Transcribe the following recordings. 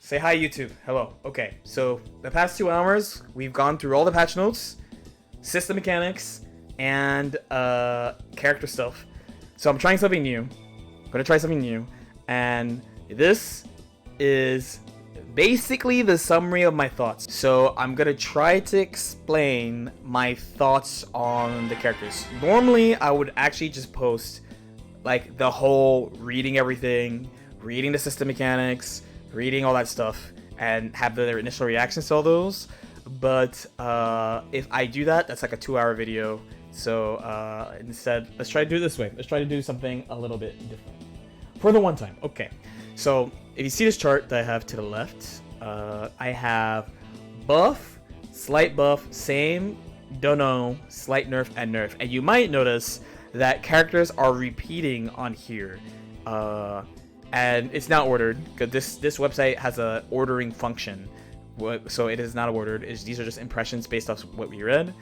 Say hi, YouTube. Hello. Okay, so the past 2 hours, we've gone through all the patch notes, system mechanics, and character stuff. So I'm trying something new. I'm gonna try something new, and this is basically the summary of my thoughts. So I'm gonna try to explain my thoughts on the characters. Normally, I would actually just post like the whole reading everything, reading the system mechanics, reading all that stuff, and have their initial reactions to all those. But if I do that, that's like a 2-hour video. So instead, let's try to do it this way. Let's try to do something a little bit different for the one time. Okay, so if you see this chart that I have to the left, I have buff, slight buff, same, don't know, slight nerf, and nerf. And you might notice that characters are repeating on here. And it's not ordered, because this website has a ordering function. So it is not ordered. These are just impressions based off what we read.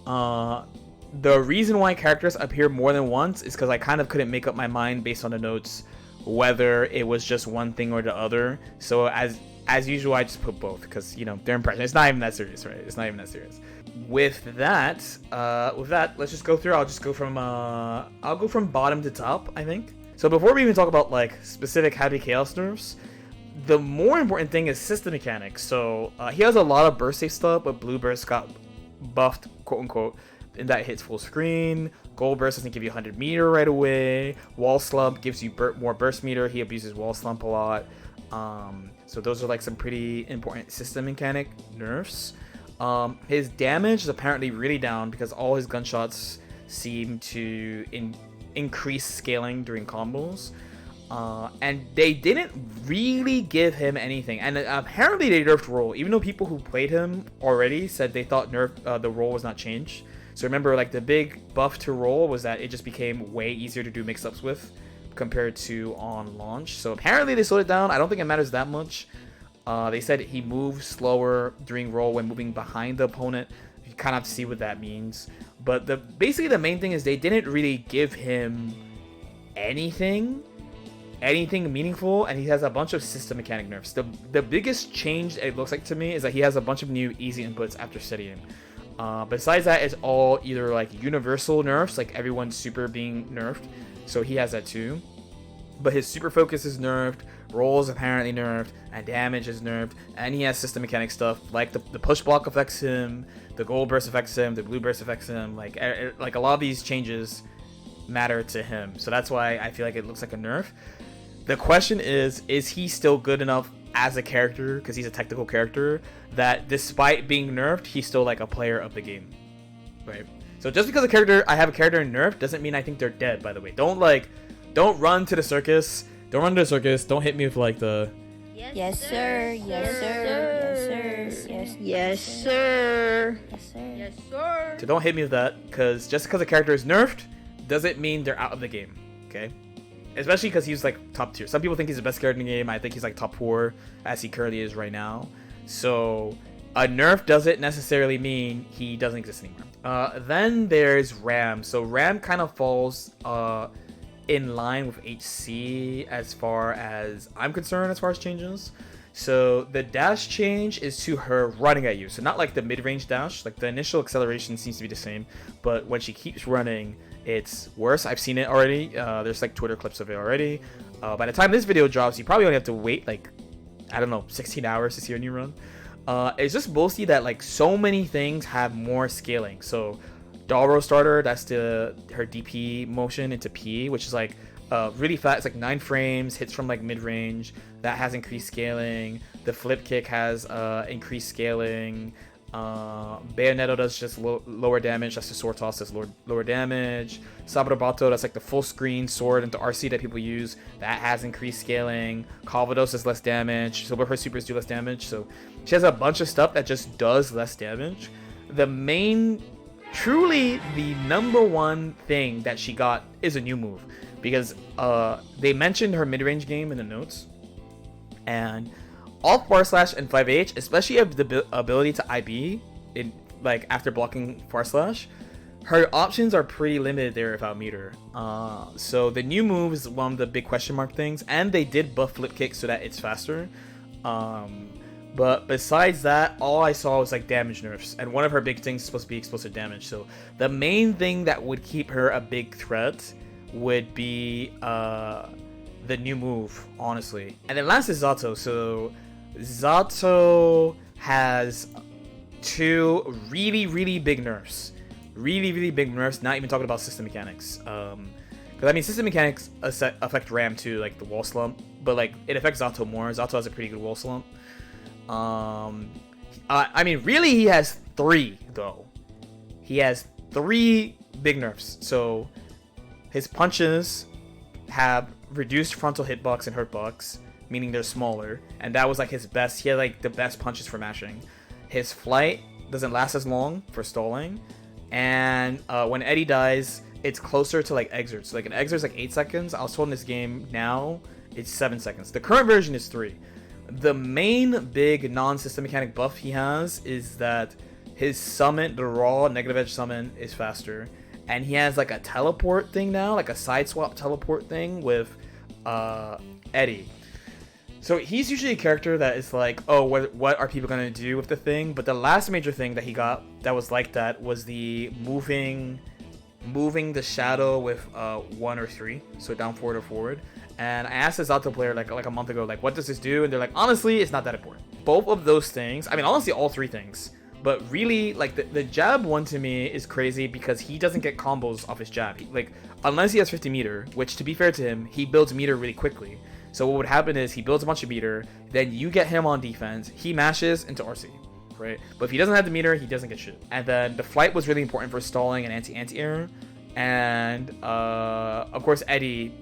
The reason why characters appear more than once is because I kind of couldn't make up my mind based on the notes whether it was just one thing or the other. So as usual, I just put both because, you know, they're impressions. It's not even that serious, right? It's not even that serious. With that, let's just go through. I'll go from bottom to top, I think. So before we even talk about like specific Happy Chaos nerfs, the more important thing is system mechanics. So he has a lot of burst safe stuff, but blue burst got buffed, quote unquote, and that hits full screen. Gold burst doesn't give you 100 meter right away. Wall slump gives you more burst meter. He abuses wall slump a lot. So those are like some pretty important system mechanic nerfs. His damage is apparently really down because all his gunshots seem to increase scaling during combos. And they didn't really give him anything. And apparently they nerfed roll, even though people who played him already said they thought the roll was not changed. So remember, like, the big buff to roll was that it just became way easier to do mix-ups with compared to on launch. So apparently they slowed it down. I don't think it matters that much. They said he moves slower during roll when moving behind the opponent. You kind of have to see what that means. But basically the main thing is they didn't really give him anything meaningful, and he has a bunch of system mechanic nerfs. The biggest change, it looks like to me, is that he has a bunch of new easy inputs after steadying. Besides that, it's all either like universal nerfs, like everyone's super being nerfed, so he has that too. But his super focus is nerfed, rolls apparently nerfed, and damage is nerfed, and he has system mechanic stuff like the push block affects him, the gold burst affects him, the blue burst affects him. Like a lot of these changes matter to him, so that's why I feel like it looks like a nerf. The question is he still good enough as a character, because he's a technical character, that despite being nerfed, he's still like a player of the game, right? So just because I have a character nerfed doesn't mean I think they're dead, by the way. Don't run to the circus. Don't run to the circus. Don't hit me with like the... Yes, sir. Yes, sir. Yes, sir. Yes, Yes, sir. yes, sir. Yes, sir. So don't hit me with that, because just because a character is nerfed doesn't mean they're out of the game, okay? Especially because he's like top tier. Some people think he's the best character in the game. I think he's like top 4 as he currently is right now. So a nerf doesn't necessarily mean he doesn't exist anymore. Then there's Ram. So Ram kind of falls in line with HC as far as I'm concerned, as far as changes. So the dash change is to her running at you. So not like the mid-range dash. Like the initial acceleration seems to be the same, but when she keeps running, it's worse. I've seen it already. There's like Twitter clips of it already. By the time this video drops, you probably only have to wait like, I don't know, 16 hours to see a new run. It's just mostly that like so many things have more scaling. So Dalro starter, that's her DP motion into P, which is like really fast. It's like 9 frames, hits from like mid-range. That has increased scaling. The flip kick has increased scaling. Bayonetto does just lower damage. That's the sword toss, does lower damage. Sabrobato, that's like the full screen sword into RC that people use. That has increased scaling. Calvados does less damage. So both her supers do less damage. So she has a bunch of stuff that just does less damage. Truly the number one thing that she got is a new move, because they mentioned her mid-range game in the notes, and Alt bar slash and 5H, especially have the ability to IB in like after blocking far slash, her options are pretty limited there without meter. So the new move is one of the big question mark things, and they did buff flip kick so that it's faster. But besides that, all I saw was like damage nerfs, and one of her big things is supposed to be explosive damage. So the main thing that would keep her a big threat would be the new move, honestly. And then last is Zato. So Zato has 2 really big nerfs. Really big nerfs, not even talking about system mechanics. Because I mean, system mechanics affect Ram too, like the wall slump, but like it affects Zato more. Zato has a pretty good wall slump. I mean, really, he has 3 though. He has 3 big nerfs. So his punches have reduced frontal hitbox and hurtbox, meaning they're smaller, and that was like his best. He had like the best punches for mashing. His flight doesn't last as long for stalling, and when Eddie dies, it's closer to like exert. So like an exert's like 8 seconds. I was told in this game now it's 7 seconds. The current version is 3. The main big non-system mechanic buff he has is that his summon, the raw negative edge summon, is faster, and he has like a teleport thing now, like a side swap teleport thing with Eddie. So he's usually a character that is like, oh, what are people gonna do with the thing? But the last major thing that he got that was like that was the moving the shadow with 1 or 3, so down forward or forward. And I asked the Zato player like a month ago, like, what does this do? And they're like, honestly, it's not that important. Both of those things, I mean, honestly, all 3 things. But really, like, the jab one to me is crazy because he doesn't get combos off his jab. Like, unless he has 50 meter, which, to be fair to him, he builds meter really quickly. So what would happen is he builds a bunch of meter, then you get him on defense, he mashes into RC, right? But if he doesn't have the meter, he doesn't get shit. And then the flight was really important for stalling and anti-air. And, of course, Eddie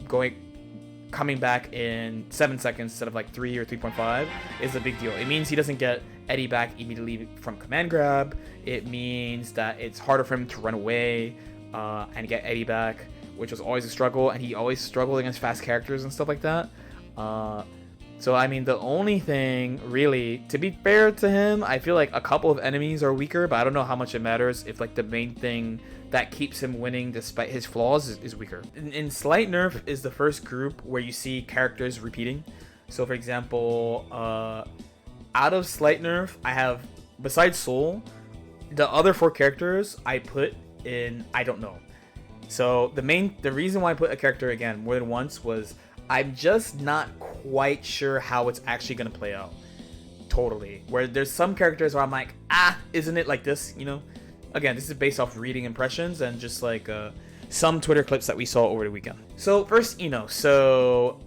coming back in 7 seconds instead of like 3 or 3.5 is a big deal. It means he doesn't get Eddie back immediately from command grab. It means that it's harder for him to run away and get Eddie back, which was always a struggle, and he always struggled against fast characters and stuff like that. So I mean, the only thing really, to be fair to him, I feel like a couple of enemies are weaker, but I don't know how much it matters if like the main thing that keeps him winning despite his flaws is weaker. In Slight Nerf is the first group where you see characters repeating. So for example, out of Slight Nerf, I have, besides Soul, the other 4 characters I put in I don't know. So the reason why I put a character again more than once was I'm just not quite sure how it's actually gonna play out. Totally. Where there's some characters where I'm like, isn't it like this, you know? Again, this is based off reading impressions and just like some Twitter clips that we saw over the weekend. So first, Ino. So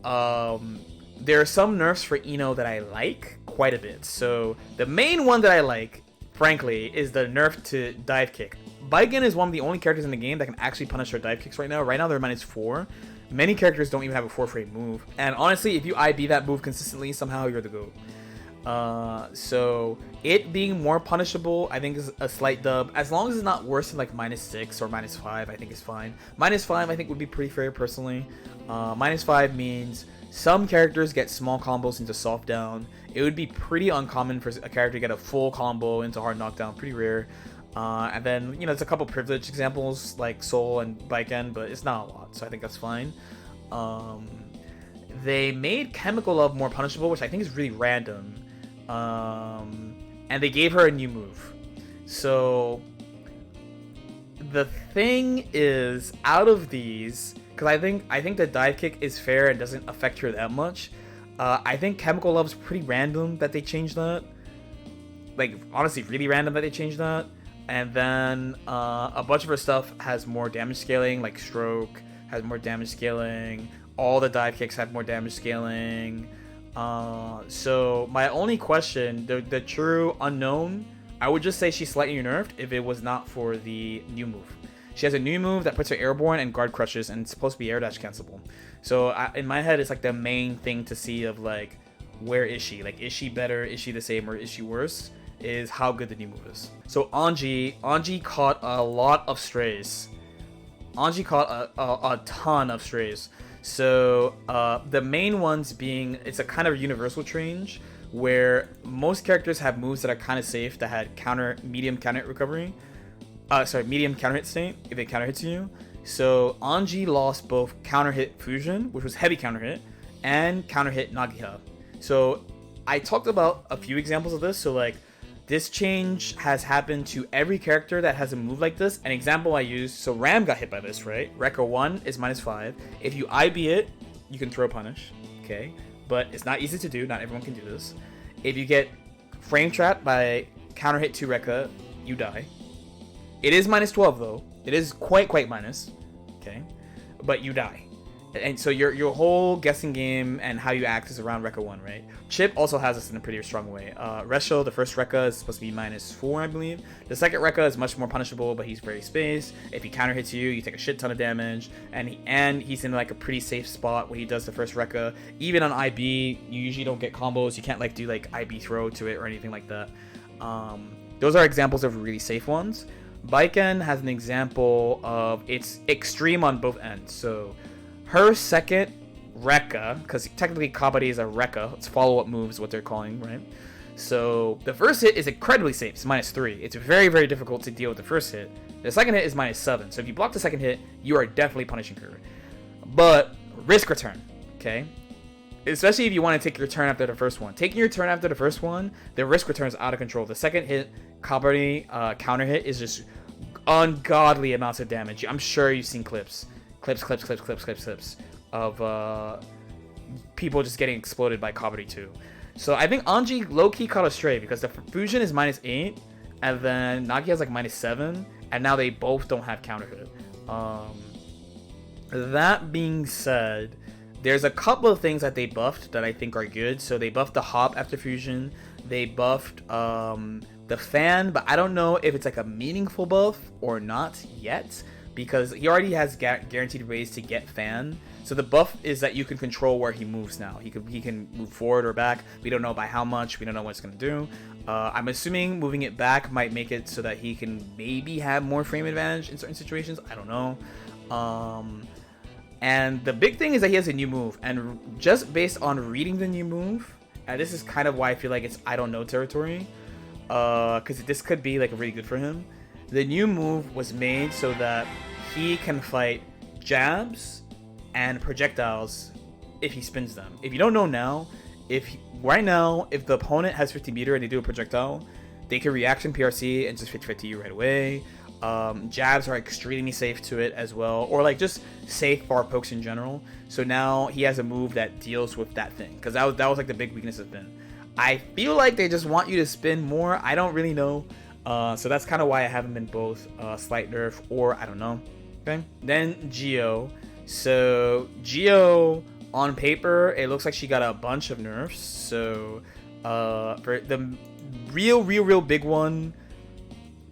there are some nerfs for Ino that I like quite a bit. So the main one that I like, frankly, is the nerf to dive kick. Baiken is one of the only characters in the game that can actually punish her dive kicks right now. Right now they're -4. Many characters don't even have a 4-frame move. And honestly, if you IB that move consistently, somehow you're the GOAT. So it being more punishable, I think is a slight dub. As long as it's not worse than like -6 or -5, I think is fine. -5 I think would be pretty fair personally. -5 means some characters get small combos into soft down. It would be pretty uncommon for a character to get a full combo into hard knockdown, pretty rare. And then, you know, it's a couple privileged examples like Soul and Baiken, but it's not a lot, so I think that's fine. They made Chemical Love more punishable, which I think is really random. And they gave her a new move. So the thing is, out of these, because I think the dive kick is fair and doesn't affect her that much. I think Chemical Love's pretty random that they changed that. Like, honestly, really random that they changed that. And then a bunch of her stuff has more damage scaling, like Stroke has more damage scaling. All the dive kicks have more damage scaling. So my only question, the true unknown, I would just say she's slightly nerfed if it was not for the new move. She has a new move that puts her airborne and guard crushes, and it's supposed to be air dash cancelable. So in my head, it's like the main thing to see of like, where is she? Like, is she better? Is she the same? Or is she worse? Is how good the new move is. So Anji caught a lot of strays. Anji caught a ton of strays. So the main ones being, it's a kind of universal change where most characters have moves that are kind of safe that had medium counter hit recovery. Medium counter hit state if it counter hits you. So Anji lost both counter hit fusion, which was heavy counter hit, and counter hit Nagiha. So I talked about a few examples of this. So like, this change has happened to every character that has a move like this. An example I used, so Ram got hit by this, right? Rekka 1 is -5. If you IB it, you can throw punish, okay? But it's not easy to do. Not everyone can do this. If you get frame trapped by counter hit 2 Rekka, you die. It is -12 though. It is quite minus, okay? But you die. And so your whole guessing game and how you act is around Rekka 1, right? Chipp also has this in a pretty strong way. Resho, the first Rekka, is supposed to be -4, I believe. The second Rekka is much more punishable, but he's very spaced. If he counter hits you, you take a shit ton of damage. And he's in like a pretty safe spot when he does the first Rekka. Even on IB, you usually don't get combos. You can't like do like IB throw to it or anything like that. Those are examples of really safe ones. Baiken has an example of it's extreme on both ends. So her second rekka, because technically Kabari is a rekka, it's follow-up moves, what they're calling, right? So the first hit is incredibly safe, it's -3. It's very, very difficult to deal with the first hit. The second hit is -7, so if you block the second hit, you are definitely punishing her. But risk return, okay? Especially if you want to take your turn after the first one. Taking your turn after the first one, the risk return is out of control. The second hit, Kabari counter hit, is just ungodly amounts of damage. I'm sure you've seen clips of people just getting exploded by Kabari 2. So I think Anji low-key caught a stray because the fusion is -8 and then Nagi has like -7 and now they both don't have counter hit. That being said, there's a couple of things that they buffed that I think are good. So they buffed the hop after fusion. They buffed the fan, but I don't know if it's like a meaningful buff or not yet, because he already has guaranteed ways to get fan. So the buff is that you can control where he moves now. He can move forward or back. We don't know by how much. We don't know what it's going to do. I'm assuming moving it back might make it so that he can maybe have more frame advantage in certain situations. I don't know. And the big thing is that he has a new move. And just based on reading the new move, and this is kind of why I feel like it's I don't know territory, because this could be like really good for him. The new move was made so that he can fight jabs and projectiles if he spins them. If you don't know now, right now, if the opponent has 50 meter and they do a projectile, they can reaction PRC and just 50-50 you right away. Jabs are extremely safe to it as well, or like just safe far pokes in general. So now he has a move that deals with that thing, because that was like the big weakness of Bin. I feel like they just want you to spin more. I don't really know. So that's kind of why I haven't been both slight nerf or I don't know. Okay. Then Geo. So Geo on paper, it looks like she got a bunch of nerfs. So for the real big one,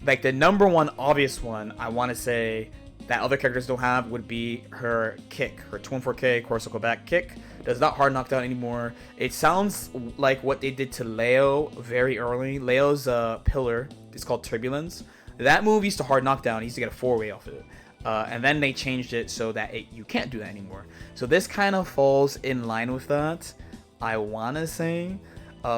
like the number one obvious one, I want to say that other characters don't have would be her kick, her 214K core circle back kick. Does not hard knockdown anymore. It sounds like what they did to Leo very early. Leo's pillar is called Turbulence. That move used to hard knockdown. He used to get a 4-way off of it. And then they changed it so that you can't do that anymore. So this kind of falls in line with that, I want to say.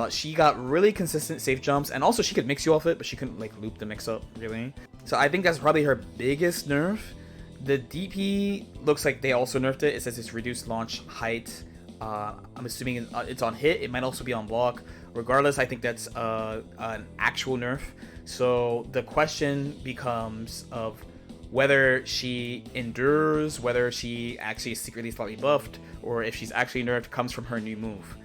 She got really consistent safe jumps, and also she could mix you off it, but she couldn't like loop the mix up really. So I think that's probably her biggest nerf. The DP looks like they also nerfed it. It says it's reduced launch height. I'm assuming it's on hit. It might also be on block. Regardless, I think that's an actual nerf. So the question becomes of whether she endures, whether she actually is secretly slightly buffed, or if she's actually nerfed comes from her new move.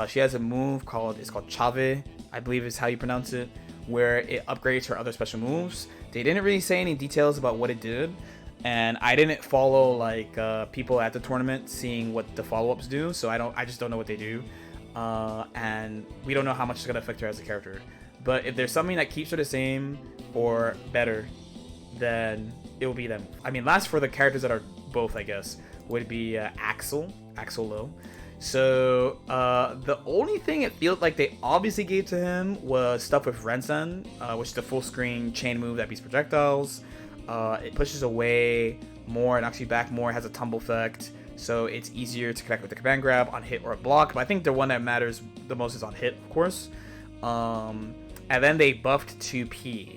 She has a move called Chave, I believe is how you pronounce it, where it upgrades her other special moves. They didn't really say any details about what it did, and I didn't follow like people at the tournament seeing what the follow-ups do, so I just don't know what they do, and we don't know how much it's gonna affect her as a character. But if there's something that keeps her the same or better, then it will be them. I mean, last for the characters that are both, I guess, would be Axl Low. So the only thing it feels like they obviously gave to him was stuff with Rensen, which is the full screen chain move that beats projectiles. It pushes away more and actually back more, has a tumble effect, so it's easier to connect with the command grab on hit or block. But I think the one that matters the most is on hit, of course. And then they buffed 2P.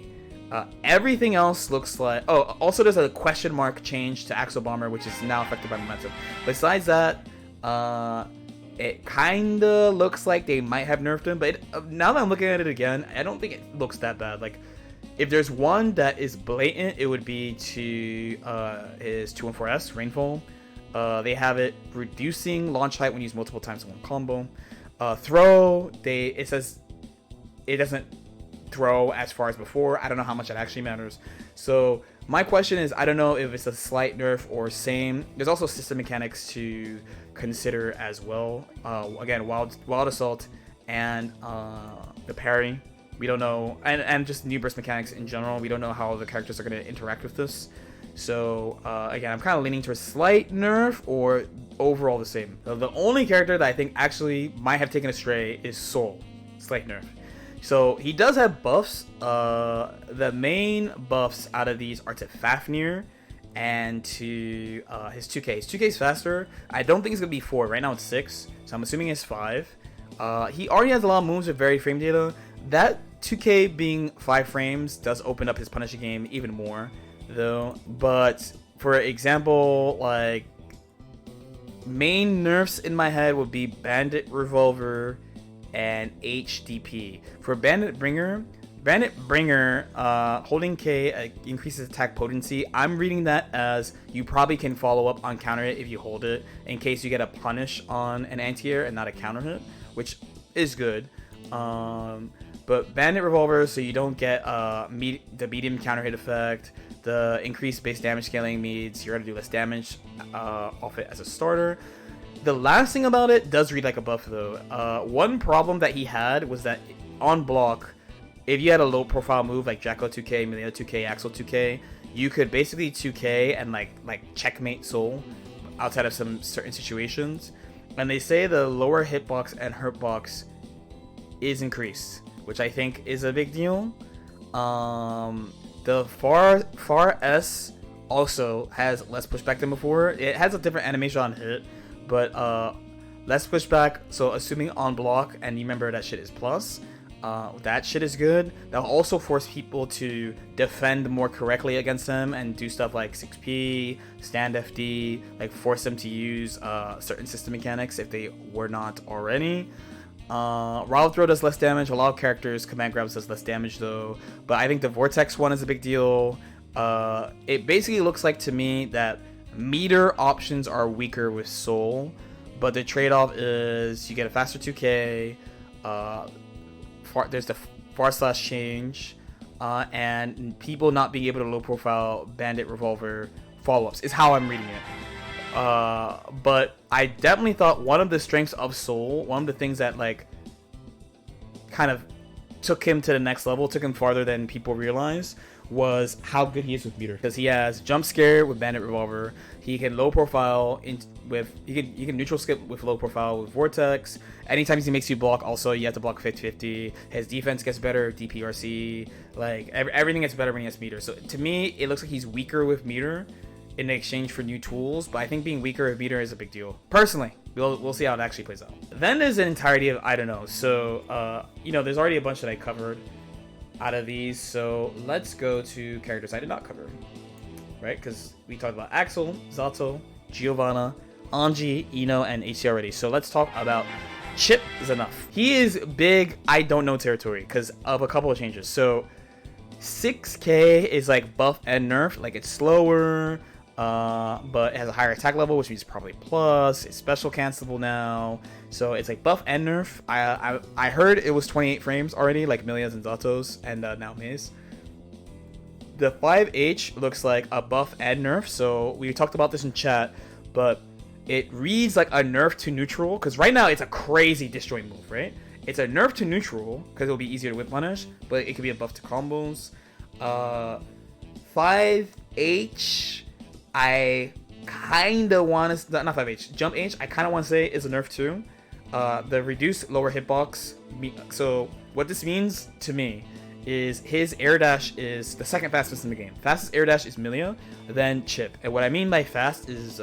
Everything else looks like... Oh, also there's a question mark change to Axl Bomber, which is now affected by momentum. Besides that, it kind of looks like they might have nerfed him, but now that I'm looking at it again, I don't think it looks that bad. Like, if there's one that is blatant, it would be to his 214S, Rainfall. They have it reducing launch height when used multiple times in one combo. Throw, it says it doesn't throw as far as before. I don't know how much that actually matters. So my question is, I don't know if it's a slight nerf or same. There's also system mechanics to consider as well. Again, wild assault and the parry. We don't know, and just new burst mechanics in general. We don't know how the characters are going to interact with this. So again, I'm kind of leaning to a slight nerf or overall the same. The only character that I think actually might have taken a stray is Soul. Slight nerf. So he does have buffs. The main buffs out of these are to Fafnir and to his 2K. His 2K is faster. I don't think it's going to be 4. Right now it's 6. So I'm assuming it's 5. He already has a lot of moves with very frame data. That 2K being 5 frames does open up his Punisher game even more, though. But for example, like, main nerfs in my head would be Bandit Revolver and HDP. For Bandit Bringer, holding K increases attack potency. I'm reading that as you probably can follow up on counter hit if you hold it, in case you get a punish on an anti-air and not a counter hit, which is good. But Bandit Revolver, so you don't get the medium counter hit effect. The increased base damage scaling means you're going to do less damage off it as a starter. The last thing about it does read like a buff, though. One problem that he had was that on block, if you had a low profile move like Jacko 2K, Millia 2K, Axl 2K, you could basically 2K and like checkmate Soul outside of some certain situations. And they say the lower hitbox and hurtbox is increased, which I think is a big deal. The far S also has less pushback than before. It has a different animation on hit, but less pushback. So assuming on block, and you remember that shit is plus, that shit is good. That'll also force people to defend more correctly against them and do stuff like 6P, stand FD, like force them to use certain system mechanics if they were not already. Wild Throw does less damage. A lot of characters, Command Grabs does less damage though. But I think the Vortex one is a big deal. It basically looks like to me that meter options are weaker with Soul, but the trade-off is you get a faster 2K. There's the far slash change, and people not being able to low profile Bandit Revolver follow-ups is how I'm reading it. But I definitely thought one of the strengths of Soul, one of the things that like kind of took him to the next level, took him farther than people realize, was how good he is with meter. Because he has jump scare with Bandit Revolver, he can low profile he can neutral skip with low profile with Vortex. Anytime he makes you block, also you have to block 50-50. His defense gets better, DPRC, like everything gets better when he has meter. So to me, it looks like he's weaker with meter in exchange for new tools, but I think being weaker with meter is a big deal. Personally, we'll see how it actually plays out. Then there's an entirety of I don't know. So there's already a bunch that I covered out of these, so let's go to characters I did not cover, right? Because we talked about Axl, Zato, Giovanna, Anji, Ino, and HC already. So let's talk about Chipp Zanuff. He is big I don't know territory because of a couple of changes. So 6K is like buff and nerf, like it's slower, but it has a higher attack level, which means probably plus. It's special cancelable now, so it's like buff and nerf. I heard it was 28 frames already, like Millia's and Zato's, and now Maze. The 5H looks like a buff and nerf, so we talked about this in chat, but it reads like a nerf to neutral, because right now it's a crazy disjoint move, right? It's a nerf to neutral, because it'll be easier to whip punish, but it could be a buff to combos. 5H, I kind of want to... Not 5H. Jump H, I kind of want to say is a nerf too. The reduced lower hitbox. So what this means to me is his air dash is the second fastest in the game. Fastest air dash is Millia, then Chipp. And what I mean by fast is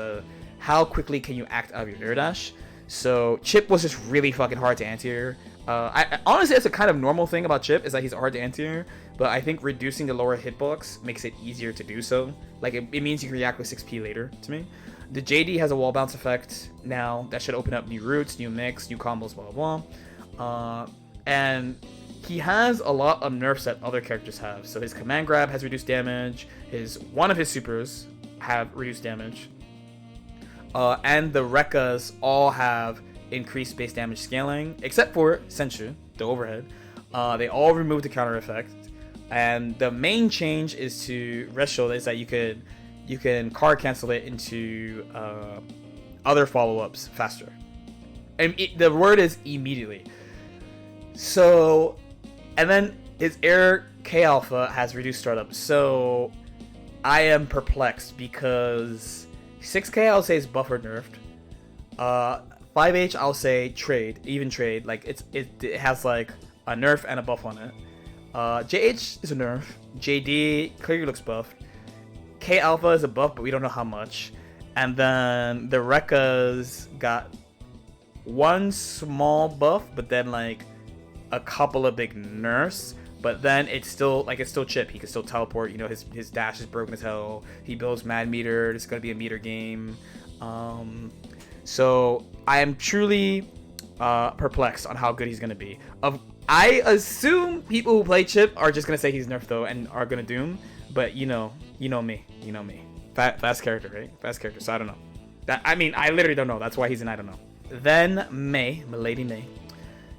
how quickly can you act out of your air dash. So Chipp was just really fucking hard to anti-air. Honestly, that's a kind of normal thing about Chipp, is that he's hard to anti-air, but I think reducing the lower hitbox makes it easier to do so. Like, it means you can react with 6P later, to me. The JD has a wall bounce effect now that should open up new routes, new mix, new combos, blah blah blah. And he has a lot of nerfs that other characters have. So his command grab has reduced damage. One of his supers have reduced damage. And the rekkas all have increased base damage scaling, except for Senshu, the overhead. They all remove the counter effect. And the main change is to Resho is that you can card cancel it into other follow-ups faster. And the word is immediately. So, and then his air K Alpha has reduced startup. So I am perplexed because 6K I'll say is buffered nerfed. 5H I'll say even trade. Like it has like a nerf and a buff on it. JH is a nerf. JD clearly looks buffed. K Alpha is a buff, but we don't know how much. And then the rekkas got one small buff, but then like a couple of big nerfs. But then it's still Chipp. He can still teleport. You know, his dash is broken as hell. He builds mad meter. It's gonna be a meter game. So I am truly perplexed on how good he's gonna be. I assume people who play Chipp are just gonna say he's nerfed though and are gonna doom. But you know me. Fast character, right? Fast character. So I don't know. I literally don't know. That's why he's in I don't know. Then Milady May.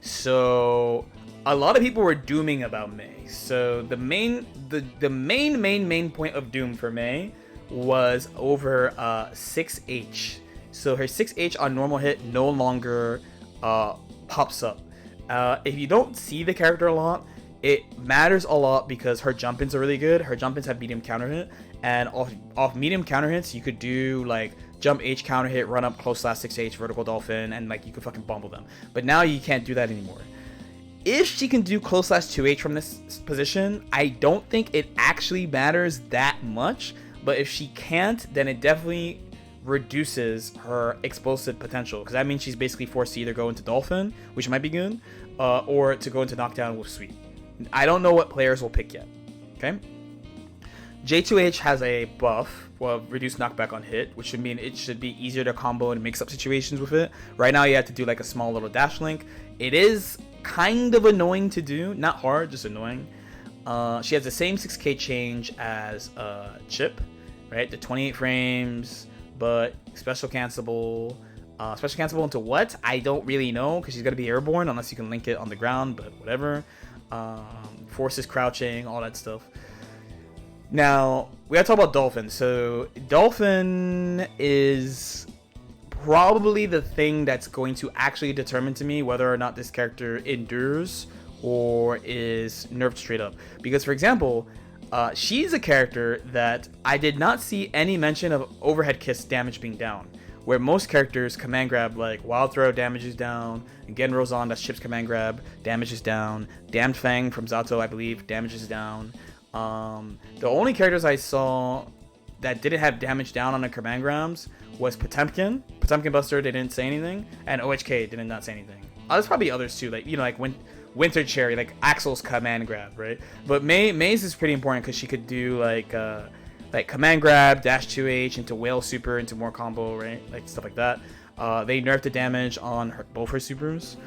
So a lot of people were dooming about May. So the main point of doom for May was over 6H. So her 6H on normal hit no longer pops up. If you don't see the character a lot, it matters a lot because her jump-ins are really good. Her jump-ins have medium counter hit, and off medium counter hits, you could do like jump H counter hit, run up close slash 6H, vertical dolphin, and like you could fucking bumble them. But now you can't do that anymore. If she can do close slash 2H from this position, I don't think it actually matters that much. But if she can't, then it definitely reduces her explosive potential, because that means she's basically forced to either go into dolphin, which might be good, or to go into knockdown with sweep. I don't know what players will pick yet. Okay. J2H has a buff, reduced knockback on hit, which should mean it should be easier to combo and mix up situations with it. Right now you have to do like a small little dash link. It is kind of annoying to do, not hard, just annoying. She has the same 6K change as Chipp, right? The 28 frames, but special cancelable. Special cancelable into what? I don't really know, because she's gonna be airborne unless you can link it on the ground, but whatever. Forces crouching, all that stuff. Now we gotta talk about Dolphin. So Dolphin is probably the thing that's going to actually determine to me whether or not this character endures or is nerfed straight up. Because for example, she's a character that I did not see any mention of overhead kiss damage being down, where most characters command grab, like Wild Throw damage is down, again Rozan, that's Chipp's command grab, damage is down, Damned Fang from Zato, I believe, damage is down. The only characters I saw that didn't have damage down on the command grabs was Potemkin Buster, they didn't say anything, and OHK did not say anything. There's probably others too, like, you know, like Winter Cherry, like Axl's command grab, right? But May's is pretty important because she could do like command grab, dash 2H into whale super into more combo, right? Like stuff like that. They nerfed the damage on both her supers.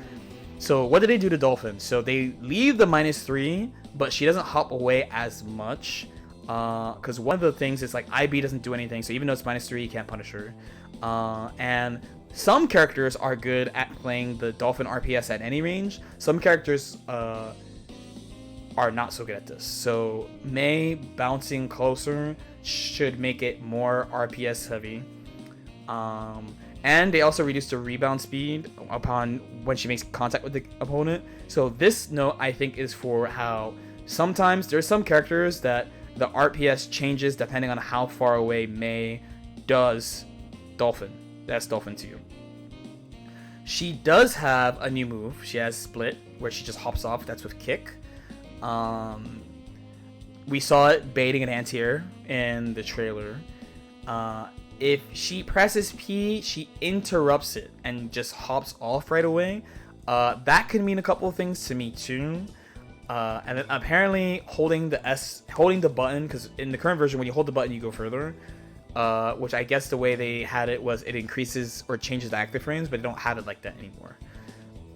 So what did they do to Dolphin? So they leave the -3, but she doesn't hop away as much. Because one of the things is like IB doesn't do anything, so even though it's -3, you can't punish her. And some characters are good at playing the Dolphin RPS at any range. Some characters are not so good at this. So May bouncing closer should make it more RPS heavy. And they also reduce the rebound speed upon when she makes contact with the opponent. So this note I think is for how sometimes there's some characters that the RPS changes depending on how far away May does Dolphin. That's Dolphin to you. She does have a new move. She has Split, where she just hops off. That's with Kick. We saw it baiting an anti-air in the trailer. If she presses P, she interrupts it and just hops off right away. That could mean a couple of things to me too. And then apparently holding the button, because in the current version when you hold the button you go further. which I guess the way they had it was it increases or changes the active frames, but they don't have it like that anymore.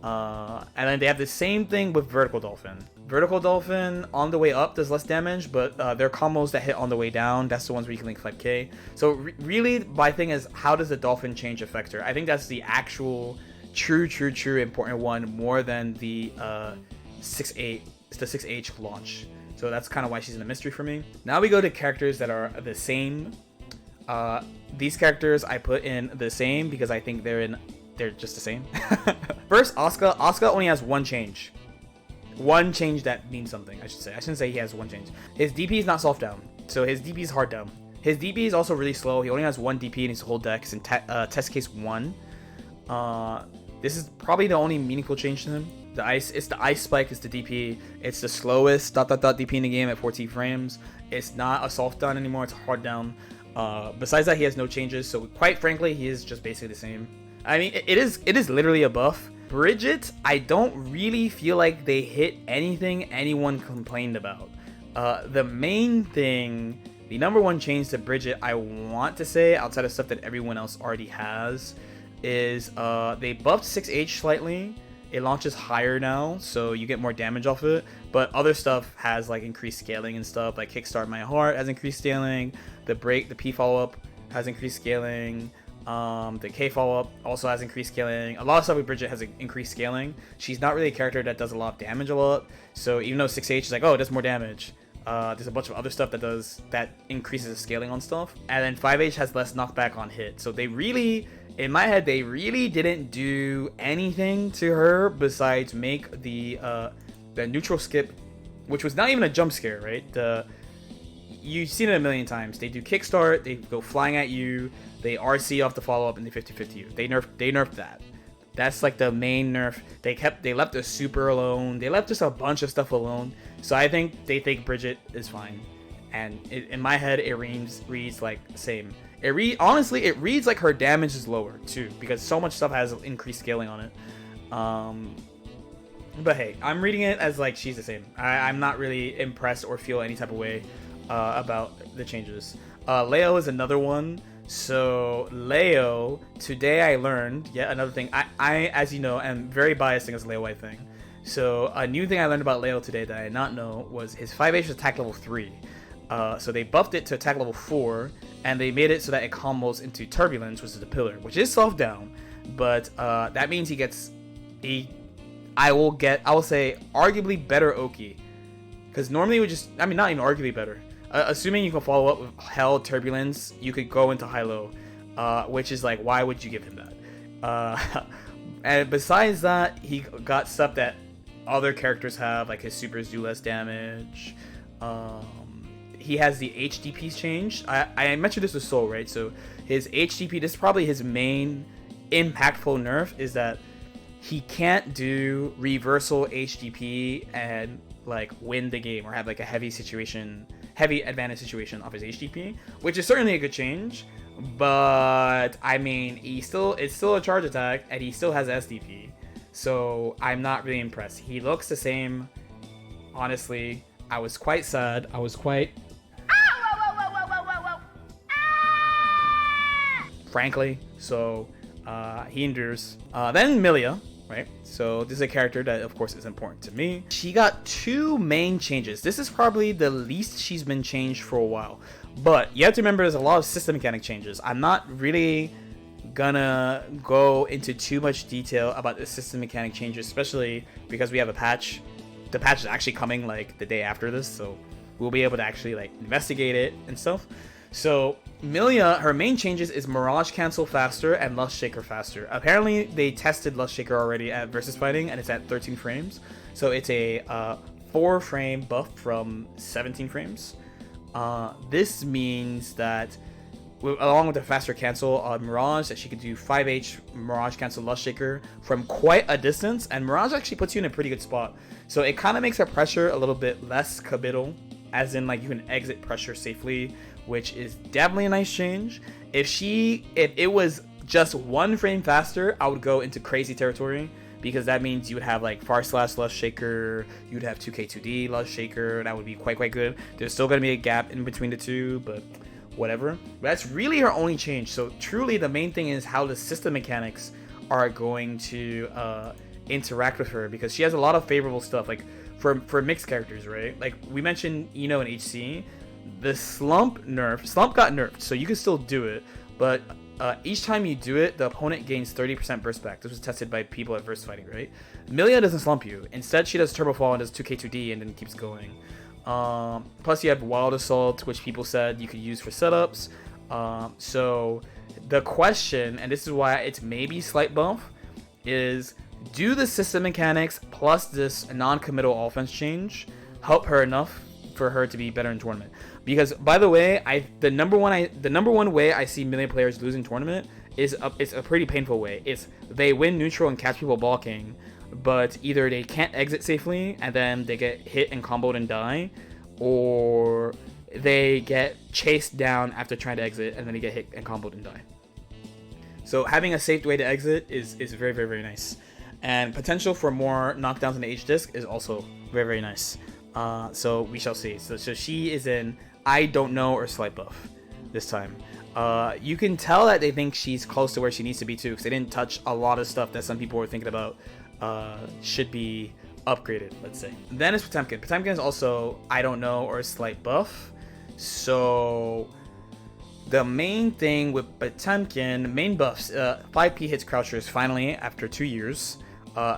And then they have the same thing with Vertical Dolphin. Vertical Dolphin on the way up does less damage, but their combos that hit on the way down, that's the ones where you can link 5k. So really, my thing is, how does the Dolphin change affect her? I think that's the actual true important one, more than the 6-8, it's the 6H launch. So that's kind of why she's in a mystery for me. Now we go to characters that are the same. These characters I put in the same because I think they're just the same. First, Asuka. Asuka only has one change. One change that means something, I should say. I shouldn't say he has one change. His DP is not soft down, so his DP is hard down. His DP is also really slow. He only has one DP in his whole deck. It's in test case 1. This is probably the only meaningful change to him. It's the ice spike, it's the DP. It's the slowest ... DP in the game at 14 frames. It's not a soft down anymore, it's a hard down. Besides that, he has no changes, so quite frankly, he is just basically the same. I mean, it is literally a buff. Bridget, I don't really feel like they hit anything anyone complained about. The main thing, the number one change to Bridget, I want to say, outside of stuff that everyone else already has, is they buffed 6H slightly. It launches higher now, so you get more damage off it. But other stuff has like increased scaling and stuff, like Kickstart My Heart has increased scaling. The P follow-up has increased scaling. The K follow-up also has increased scaling. A lot of stuff with Bridget has increased scaling. She's not really a character that does a lot of damage a lot. So even though 6H is like, oh, it does more damage, there's a bunch of other stuff that increases the scaling on stuff. And then 5H has less knockback on hit. So they really, in my head, they really didn't do anything to her besides make the neutral skip, which was not even a jump scare, right? You've seen it a million times. They do kickstart, they go flying at you, they RC off the follow-up, and they 50-50 you. They nerfed that. That's like the main nerf. They left the super alone. They left just a bunch of stuff alone. So I think they think Bridget is fine. And in my head, it reads like the same. Honestly, it reads like her damage is lower too, because so much stuff has increased scaling on it. But hey, I'm reading it as like she's the same. I'm not really impressed or feel any type of way about the changes. Leo is another one. So Leo, today I learned yet another thing. I as you know, am very biased against Leo Whitefang. So a new thing I learned about Leo today that I did not know was his 5H attack level 3. So they buffed it to attack level 4, and they made it so that it combos into Turbulence, which is the pillar, which is soft down, but that means I will say arguably better Oki, because normally we just, I mean, not even arguably better. Assuming you can follow up with Hell Turbulence, you could go into high-low, which is like, why would you give him that? And besides that, he got stuff that other characters have, like his supers do less damage. He has the HDPs changed. I mentioned this with Soul, right? So his HDP, this is probably his main impactful nerf, is that he can't do reversal HDP and like win the game or have like a heavy advantage situation off his HDP, which is certainly a good change. But I mean, it's still a charge attack, and he still has SDP. So I'm not really impressed. He looks the same. Honestly, I was quite sad. Frankly, so he endures. Then Millia, right? So this is a character that, of course, is important to me. She got 2 main changes. This is probably the least she's been changed for a while. But you have to remember, there's a lot of system mechanic changes. I'm not really gonna go into too much detail about the system mechanic changes, especially because we have a patch. The patch is actually coming like the day after this, so we'll be able to actually like investigate it and stuff. So Millia, her main changes is Mirage Cancel faster and Lust Shaker faster. Apparently they tested Lust Shaker already at Versus Fighting, and it's at 13 frames. So it's a 4 frame buff from 17 frames. This means that along with the faster cancel on Mirage, that she could do 5H Mirage Cancel Lust Shaker from quite a distance, and Mirage actually puts you in a pretty good spot. So it kind of makes her pressure a little bit less committal, as in like you can exit pressure safely, which is definitely a nice change. If it was just 1 frame faster, I would go into crazy territory, because that means you would have like Far Slash Lust Shaker, you'd have 2K2D Lust Shaker, that would be quite good. There's still going to be a gap in between the two, but whatever. But that's really her only change. So truly the main thing is how the system mechanics are going to interact with her, because she has a lot of favorable stuff, like for mixed characters, right? Like we mentioned, in HC, the slump got nerfed, so you can still do it, but each time you do it, the opponent gains 30% burst back. This was tested by people at Verse Fighting, right? Millia doesn't slump you. Instead, she does Turbo Fall and does 2k2d and then keeps going. Plus, you have Wild Assault, which people said you could use for setups. So the question, and this is why it's maybe slight buff, is do the system mechanics plus this non-committal offense change help her enough for her to be better in tournament? Because, by the way, the number one way I see Millia players losing tournament is it's a pretty painful way. It's they win neutral and catch people blocking, but either they can't exit safely and then they get hit and comboed and die, or they get chased down after trying to exit and then they get hit and comboed and die. So having a safe way to exit is very, very, very nice. And potential for more knockdowns in the H disc is also very, very nice. So we shall see. So she is in I don't know or slight buff this time. You can tell that they think she's close to where she needs to be too, because they didn't touch a lot of stuff that some people were thinking about should be upgraded, let's say. Then it's Potemkin. Potemkin is also I don't know or slight buff. So the main thing with Potemkin, main buffs, 5p hits crouchers finally after 2 years.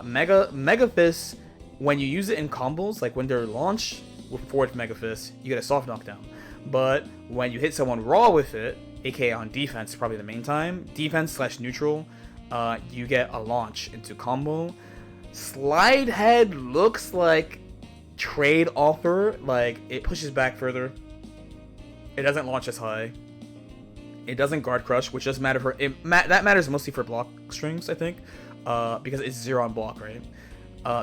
Mega Fist, when you use it in combos, like when they're launched with forward Mega Fist, you get a soft knockdown. But when you hit someone raw with it, aka on defense, probably the main time, defense/neutral, you get a launch into combo. Slide head looks like trade offer, like it pushes back further. It doesn't launch as high. It doesn't guard crush, which doesn't matter for that matters mostly for block strings, I think, because it's 0 on block, right?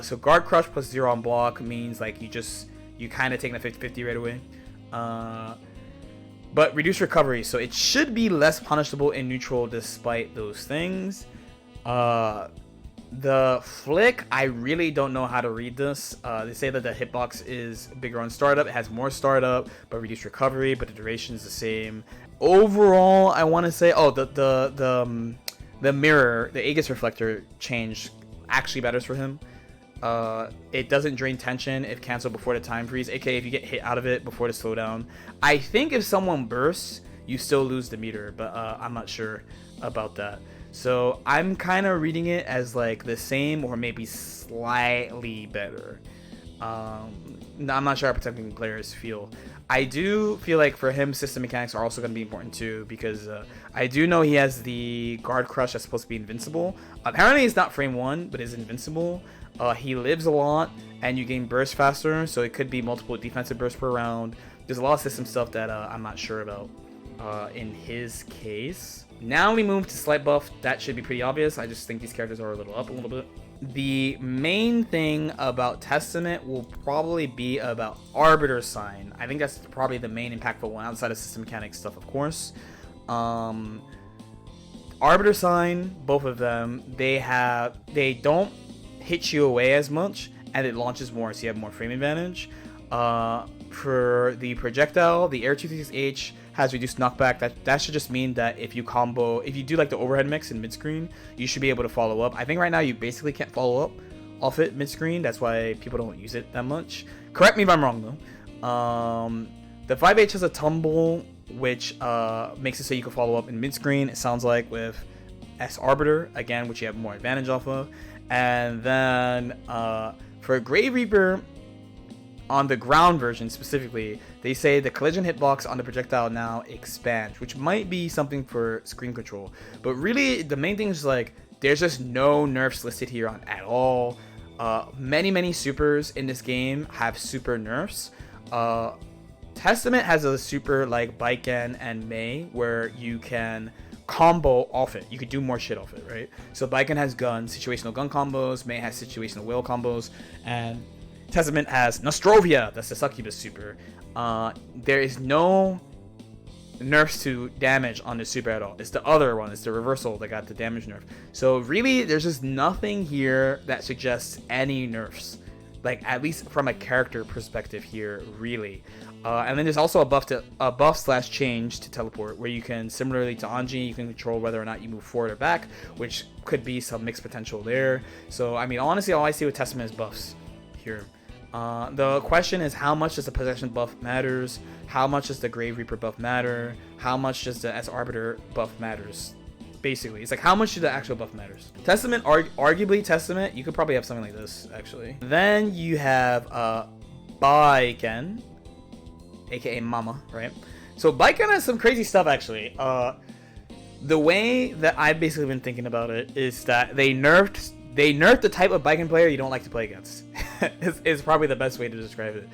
So guard crush plus 0 on block means like you kind of take the 50-50 right away. But reduced recovery, so it should be less punishable in neutral despite those things. The flick, I really don't know how to read this. They say that the hitbox is bigger on startup, it has more startup, but reduced recovery, but the duration is the same. Overall, I want to say, the mirror, the Aegis reflector change actually matters for him. It doesn't drain tension if canceled before the time freeze, aka if you get hit out of it before the slowdown. I think if someone bursts, you still lose the meter, but I'm not sure about that. So I'm kind of reading it as like the same or maybe slightly better. I'm not sure how Potemkin players feel. I do feel like for him, system mechanics are also going to be important too, because I do know he has the guard crush that's supposed to be invincible. Apparently it's not frame 1, but is invincible. He lives a lot, and you gain burst faster, so it could be multiple defensive bursts per round. There's a lot of system stuff that I'm not sure about in his case. Now we move to slight buff. That should be pretty obvious. I just think these characters are a little bit. The main thing about Testament will probably be about Arbiter Sign. I think that's probably the main impactful one outside of system mechanics stuff, of course. Arbiter Sign, both of them, they don't hit you away as much, and it launches more, so you have more frame advantage. For the projectile, the Air 236H has reduced knockback. That should just mean that if you do like the overhead mix in mid-screen, you should be able to follow up. I think right now you basically can't follow up off it mid-screen. That's why people don't use it that much. Correct me if I'm wrong though. The 5H has a tumble, which makes it so you can follow up in mid-screen, it sounds like, with S Arbiter, again, which you have more advantage off of. And then for Grave Reaper, on the ground version specifically, they say the collision hitbox on the projectile now expands, which might be something for screen control. But really, the main thing is like, there's just no nerfs listed here on at all. Many supers in this game have super nerfs. Testament has a super like Baiken and May, where you can combo off it. You could do more shit off it, right? So Baiken has situational gun combos, May has situational will combos, and Testament has Nostrovia, that's the Succubus super. There is no nerfs to damage on the super at all. It's the other one, it's the reversal that got the damage nerf. So really, there's just nothing here that suggests any nerfs like at least from a character perspective here, really. And then there's also a buff/change to teleport, where you can, similarly to Anji, you can control whether or not you move forward or back, which could be some mixed potential there. So I mean, honestly, all I see with Testament is buffs here. The question is, how much does the possession buff matters? How much does the Grave Reaper buff matter? How much does the S Arbiter buff matters? Basically, it's like, how much do the actual buff matters? Testament, arguably Testament, you could probably have something like this, actually. Then you have Baiken, aka Mama, right? So Baiken has some crazy stuff, actually. The way that I've basically been thinking about it is that they nerfed the type of Baiken player you don't like to play against. is probably the best way to describe it.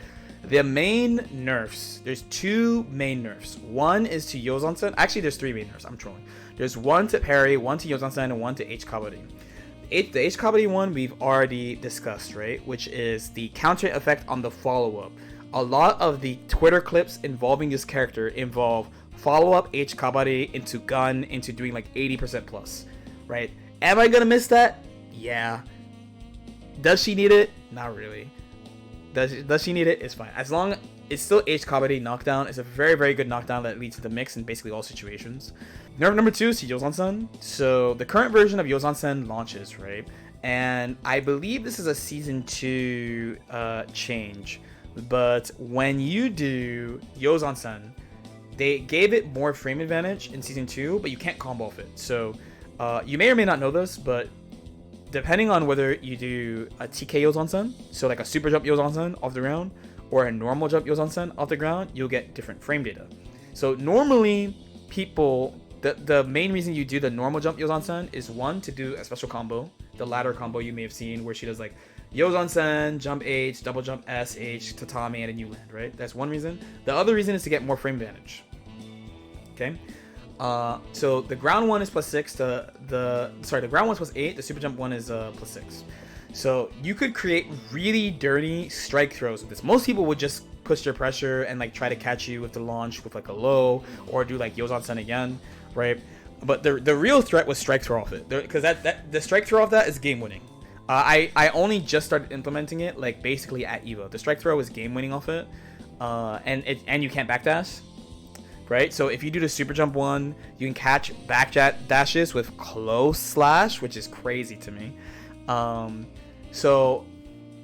The main nerfs, there's two main nerfs. One is to Yozansen. Actually, there's three main nerfs. I'm trolling. There's one to parry, one to Yozansen, and one to H Kabari. The H Kabari one we've already discussed, right? Which is the counter effect on the follow-up. A lot of the Twitter clips involving this character involve follow-up H Kabari into gun, into doing like 80% plus, right? Am I gonna miss that? Yeah. Does she need it? Not really. Does she need it? It's fine. As long it's still H Kabari knockdown. It's a very, very good knockdown that leads to the mix in basically all situations. Nerf number 2 is Yozansen. So the current version of Yozansen launches, right? And I believe this is a season 2 change. But when you do Yozansen, they gave it more frame advantage in season 2, but you can't combo off it. So you may or may not know this, but depending on whether you do a TK Yozansen, so like a super jump Yozansen off the ground, or a normal jump Yozansen off the ground, you'll get different frame data. So normally, people, the main reason you do the normal jump Yozansen is, one, to do a special combo, the ladder combo you may have seen, where she does like Yozansen, jump H, double jump S, H, tatami, and then you land, right? That's one reason. The other reason is to get more frame advantage. Okay? So the ground one is +6, the ground one is +8, the super jump one is +6. So you could create really dirty strike throws with this. Most people would just push their pressure and like try to catch you with the launch with like a low, or do like Yozansen again, right? But the real threat was strike throw off it, because that the strike throw off that is game winning. I only just started implementing it like basically at EVO. The strike throw is game winning off it, and you can't backdash. Right, so if you do the super jump one, you can catch back dashes with close slash, which is crazy to me. So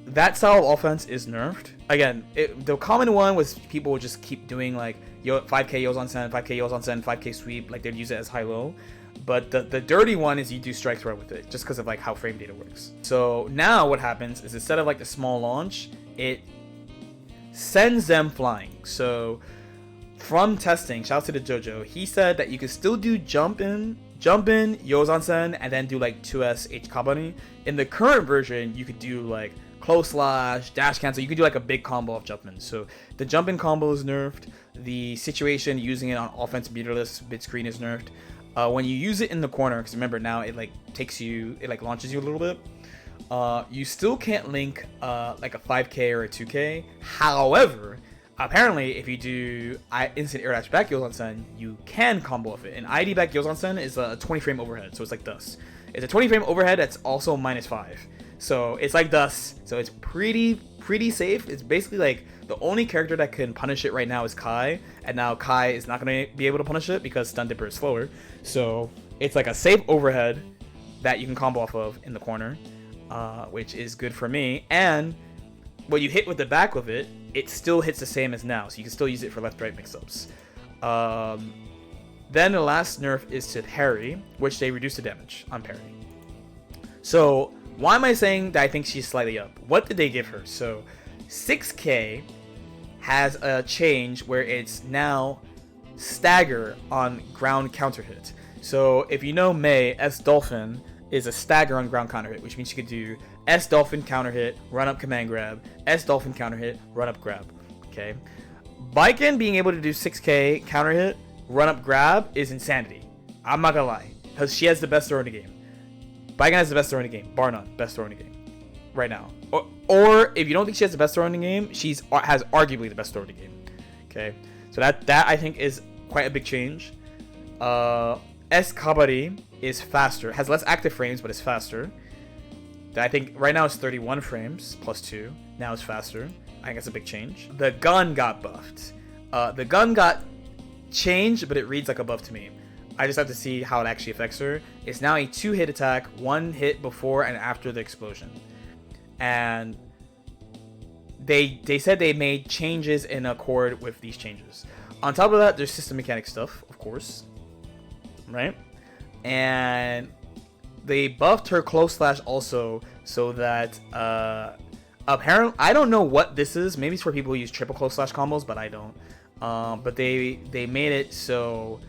that style of offense is nerfed. Again, the common one was people would just keep doing like 5k Yozansen, 5k Yozansen, 5k sweep, like they'd use it as high-low. But the dirty one is you do strike throw with it, just because of like how frame data works. So now what happens is, instead of like the small launch, it sends them flying. So from testing, shout out to the JoJo, he said that you could still do jump in Yozansen, and then do like 2S H Kabari. In the current version, you could do like close slash, dash cancel. You could do like a big combo of jumpin. So the jump in combo is nerfed. The situation using it on offense meterless bit screen is nerfed. When you use it in the corner, because remember now it like launches you a little bit. You still can't link like a 5k or a 2k. However, apparently, if you do instant air dash back Yozansen, you can combo off it. And ID back Yozansen is a 20 frame overhead, so it's like dust. It's a 20 frame overhead that's also -5. So it's like dust. So it's pretty safe. It's basically like the only character that can punish it right now is Kai, and now Kai is not going to be able to punish it because Stun Dipper is slower. So it's like a safe overhead that you can combo off of in the corner, which is good for me. And when you hit with the back of it, it still hits the same as now, so you can still use it for left-right mix-ups. Then the last nerf is to parry, which they reduce the damage on parry. So why am I saying that I think she's slightly up? What did they give her? So 6k has a change where it's now stagger on ground counter hit. So if you know Mei, S Dolphin is a stagger on ground counter hit, which means you could do S Dolphin counter hit, run up command grab, S Dolphin counter hit, run up grab. Okay. Baiken being able to do 6k counter hit, run up grab is insanity. I'm not gonna lie, because she has the best throw in the game. Baiken has the best throw in the game, bar none, best throw in the game right now. Or if you don't think she has the best throw in the game, has arguably the best throw in the game. Okay, so that I think is quite a big change. S Kabari is faster, has less active frames, but is faster. I think right now it's 31 frames plus 2. Now it's faster. I think that's a big change. The gun got buffed. The gun got changed, but it reads like a buff to me. I just have to see how it actually affects her. It's now a 2-hit attack, 1 hit before and after the explosion. And they said they made changes in accord with these changes. On top of that, there's system mechanic stuff, of course. Right? And they buffed her close slash also so that apparently, I don't know what this is. Maybe it's for people who use triple close slash combos, but I don't. But they made it so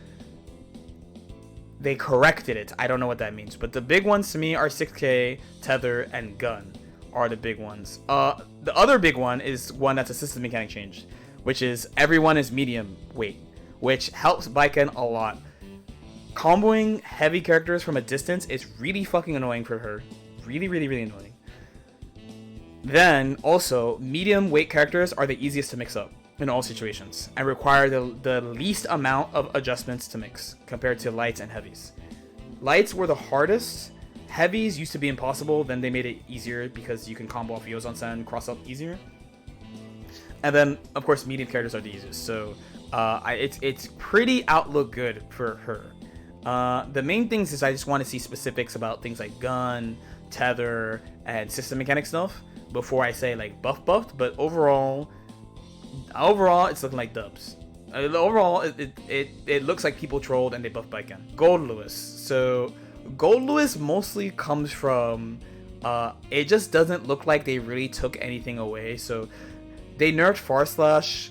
they corrected it. I don't know what that means. But the big ones to me are 6K, tether, and gun are the big ones. The other big one is one that's a system mechanic change, which is everyone is medium weight, which helps Baiken a lot. Comboing heavy characters from a distance is really fucking annoying for her. Really, really, really annoying. Then, also, medium weight characters are the easiest to mix up in all situations and require the least amount of adjustments to mix compared to lights and heavies. Lights were the hardest. Heavies used to be impossible, then they made it easier because you can combo off Yozan-san, cross up easier. And then, of course, medium characters are the easiest. So, it's pretty outlook good for her. The main things is I just want to see specifics about things like gun, tether, and system mechanic stuff before I say like buffed. But overall, it's looking like dubs. Overall, it looks like people trolled and they buffed Baiken. Goldlewis. So Goldlewis mostly comes from it just doesn't look like they really took anything away. So they nerfed far slash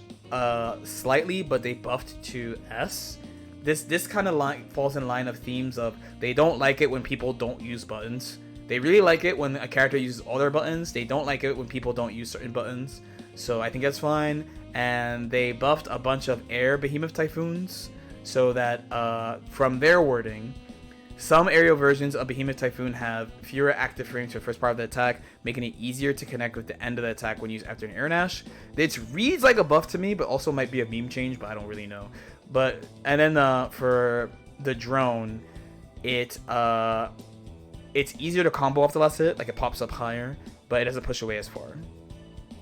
slightly, but they buffed to S. This kind of falls in line of themes of they don't like it when people don't use buttons. They really like it when a character uses all their buttons. They don't like it when people don't use certain buttons. So I think that's fine. And they buffed a bunch of air behemoth typhoons so that from their wording, some aerial versions of Behemoth Typhoon have fewer active frames for the first part of the attack, making it easier to connect with the end of the attack when used after an air dash. It reads like a buff to me, but also might be a meme change, but I don't really know. And then for the drone, it's easier to combo off the last hit, like it pops up higher, but it doesn't push away as far.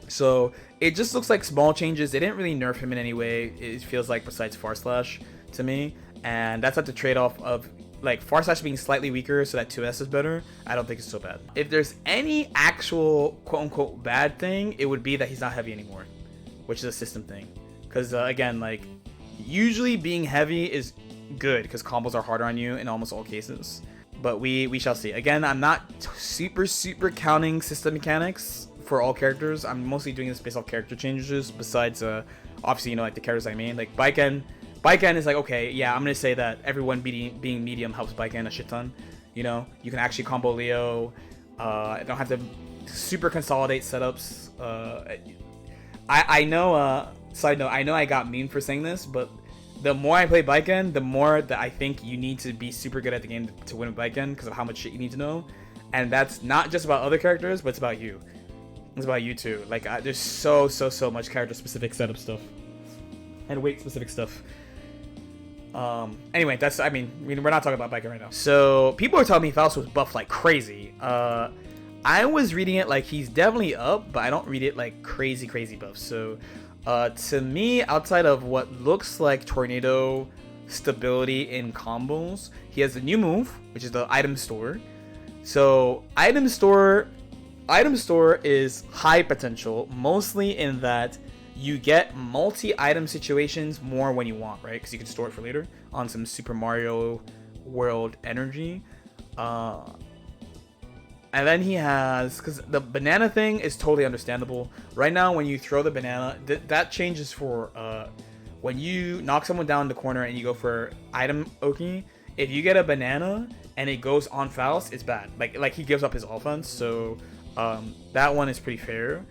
So it just looks like small changes. They didn't really nerf him in any way. It feels like besides Far Slash to me, and that's at the trade-off of like Far Slash being slightly weaker so that 2S is better. I don't think it's so bad. If there's any actual quote-unquote bad thing, it would be that he's not heavy anymore, which is a system thing. Because again, like usually being heavy is good because combos are harder on you in almost all cases. But we shall see. Again, I'm not super counting system mechanics for all characters. I'm mostly doing this based off character changes besides obviously, you know, like the characters I mean. Like Baiken is like, okay, yeah, I'm gonna say that everyone being medium helps Baiken a shit ton. You know, you can actually combo Leo. Don't have to super consolidate setups. I know, side note, I know I got mean for saying this, but the more I play Baiken, the more that I think you need to be super good at the game to win with Baiken because of how much shit you need to know. And that's not just about other characters, but it's about you. It's about you too. Like, there's so much character-specific setup stuff. And weight-specific stuff. Anyway, we're not talking about Baiken right now. So, people are telling me Faust was buffed like crazy. I was reading it like he's definitely up, but I don't read it like crazy buff. So, to me, outside of what looks like tornado stability in combos, he has a new move, which is the item store. So, item store is high potential, mostly in that you get multi-item situations more when you want, right? Because you can store it for later on some Super Mario World energy. And then he has, because the banana thing is totally understandable. Right now, when you throw the banana, that changes for when you knock someone down in the corner and you go for item Oki. If you get a banana and it goes on Faust, it's bad. Like he gives up his offense, so that one is pretty fair.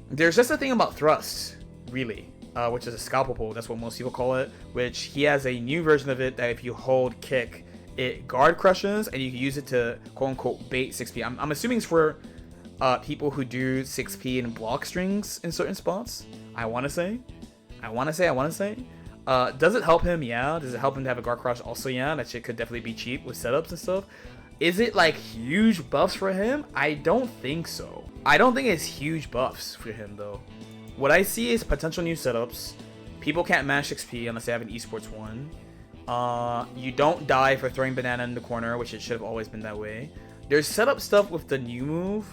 There's just a thing about thrust, really, which is a scalpel pull. That's what most people call it. Which he has a new version of it that if you hold kick, it guard crushes, and you can use it to quote unquote bait 6P. I'm assuming it's for people who do 6P and block strings in certain spots. I want to say. Does it help him? Yeah. Does it help him to have a guard crush? Also, yeah. That shit could definitely be cheap with setups and stuff. Is it like huge buffs for him? I don't think so. I don't think it's huge buffs for him though. What I see is potential new setups. People can't mash XP unless they have an esports one. You don't die for throwing banana in the corner, which it should have always been that way. There's setup stuff with the new move,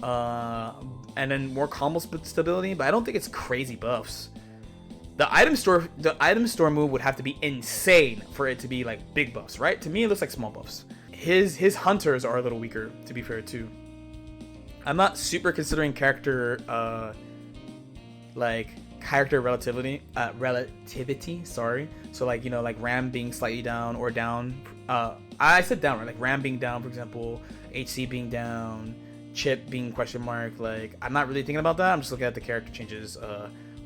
and then more combo stability, but I don't think it's crazy buffs. The item store move would have to be insane for it to be like big buffs, right? To me, it looks like small buffs. His hunters are a little weaker, to be fair too. I'm not super considering character relativity. Sorry. So like, you know, like Ram being slightly down or down. I said down, right? Like Ram being down, for example. HC being down. Chipp being question mark. Like, I'm not really thinking about that. I'm just looking at the character changes